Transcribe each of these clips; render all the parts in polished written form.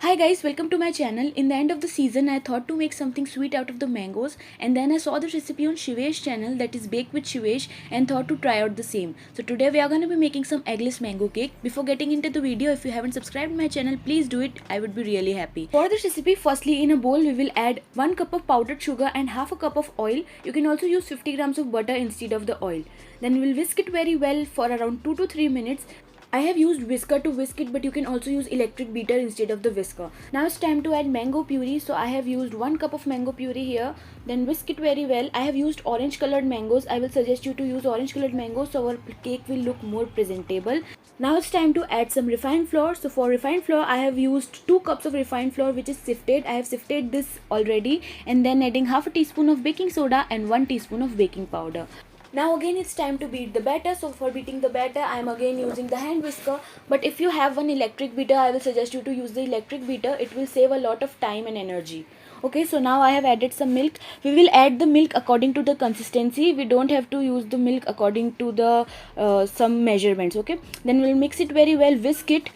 Hi guys, welcome to my channel. In the end of the season, I thought to make something sweet out of the mangoes, and then I saw the recipe on Shivesh's channel, that is Bake with Shivesh, and thought to try out the same. So today we are going to be making some eggless mango cake. Before getting into the video, if you haven't subscribed to my channel, please do it. I would be really happy. For this recipe, firstly in a bowl we will add 1 cup of powdered sugar and half a cup of oil. You can also use 50 grams of butter instead of the oil. Then we will whisk it very well for around 2 to 3 minutes. I have used whisker to whisk it, but you can also use electric beater instead of the whisker. Now it's time to add mango puree. So I have used 1 cup of mango puree here. Then whisk it very well. I have used orange colored mangoes. I will suggest you to use orange colored mangoes so our cake will look more presentable. Now it's time to add some refined flour. So for refined flour, I have used 2 cups of refined flour which is sifted. I have sifted this already, and then adding half a teaspoon of baking soda and 1 teaspoon of baking powder. Now again it's time to beat the batter. So for beating the batter, I am again using the hand whisker. But if you have one electric beater, I will suggest you to use the electric beater. It will save a lot of time and energy. Okay, so now I have added some milk. We will add the milk according to the consistency. We don't have to use the milk according to the some measurements. Okay, then we'll mix it very well, whisk it.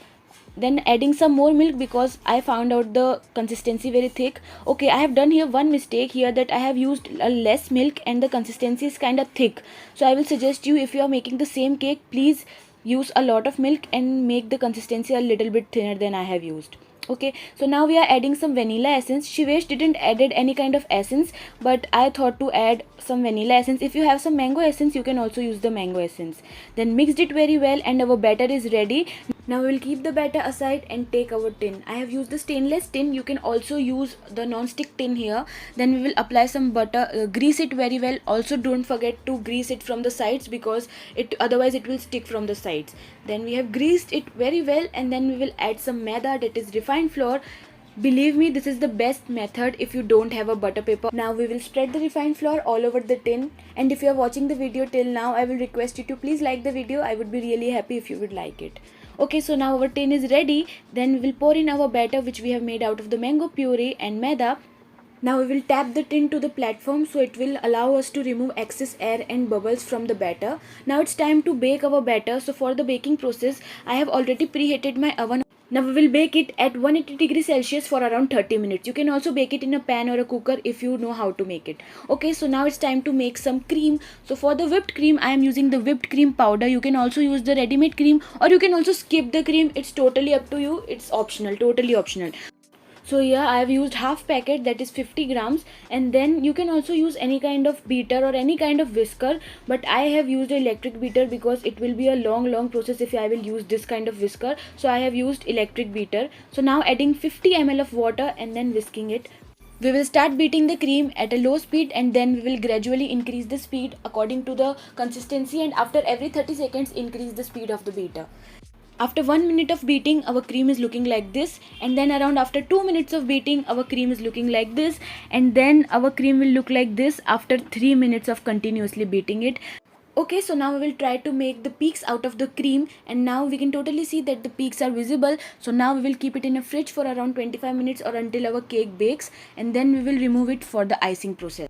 Then adding some more milk because I found out the consistency very thick. Okay, I have done here one mistake here, that I have used a less milk and the consistency is kind of thick. So I will suggest you, if you are making the same cake, please use a lot of milk and make the consistency a little bit thinner than I have used. Okay, so now we are adding some vanilla essence. Shivesh didn't added any kind of essence, but I thought to add some vanilla essence. If you have some mango essence, you can also use the mango essence. Then mixed it very well and our batter is ready. Now we will keep the batter aside and take our tin. I have used the stainless tin. You can also use the non-stick tin here. Then we will apply some butter, grease it very well. Also don't forget to grease it from the sides because otherwise it will stick from the sides. Then we have greased it very well, and then we will add some maida, that is refined flour. Believe me, this is the best method if you don't have a butter paper. Now we will spread the refined flour all over the tin. And if you are watching the video till now, I will request you to please like the video. I would be really happy if you would like it. Okay, so now our tin is ready. Then we will pour in our batter which we have made out of the mango puree and maida. Now we will tap the tin to the platform so it will allow us to remove excess air and bubbles from the batter. Now it's time to bake our batter. So for the baking process, I have already preheated my oven. Now we will bake it at 180 degrees Celsius for around 30 minutes. You can also bake it in a pan or a cooker if you know how to make it. Okay, so now it's time to make some cream. So for the whipped cream, I am using the whipped cream powder. You can also use the ready-made cream, or you can also skip the cream. It's totally up to you. It's optional, totally optional. So here I have used half packet, that is 50 grams, and then you can also use any kind of beater or any kind of whisker, but I have used an electric beater because it will be a long process if I will use this kind of whisker. So I have used electric beater. So now adding 50 ml of water and then whisking it. We will start beating the cream at a low speed, and then we will gradually increase the speed according to the consistency, and after every 30 seconds increase the speed of the beater. After 1 minute of beating, our cream is looking like this, and then around after 2 minutes of beating, our cream is looking like this, and then our cream will look like this after 3 minutes of continuously beating it. Okay, so now we will try to make the peaks out of the cream, and now we can totally see that the peaks are visible. So now we will keep it in a fridge for around 25 minutes or until our cake bakes, and then we will remove it for the icing process.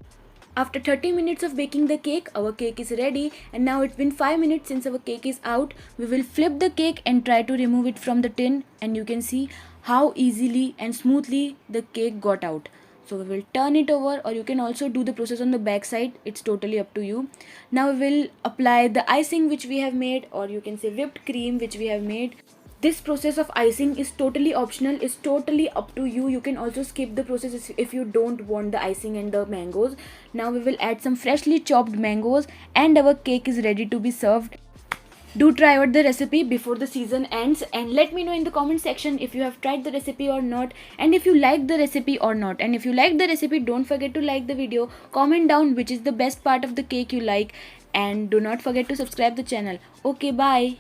After 30 minutes of baking the cake, our cake is ready, and now it's been 5 minutes since our cake is out. We will flip the cake and try to remove it from the tin, and you can see how easily and smoothly the cake got out. So we will turn it over, or you can also do the process on the back side. It's totally up to you. Now we will apply the icing which we have made, or you can say whipped cream which we have made. This process of icing is totally optional. It's totally up to you. You can also skip the process if you don't want the icing and the mangoes. Now we will add some freshly chopped mangoes, and our cake is ready to be served. Do try out the recipe before the season ends, and let me know in the comment section if you have tried the recipe or not, and if you like the recipe or not. And if you like the recipe, don't forget to like the video. Comment down which is the best part of the cake you like, and do not forget to subscribe the channel. Okay, bye.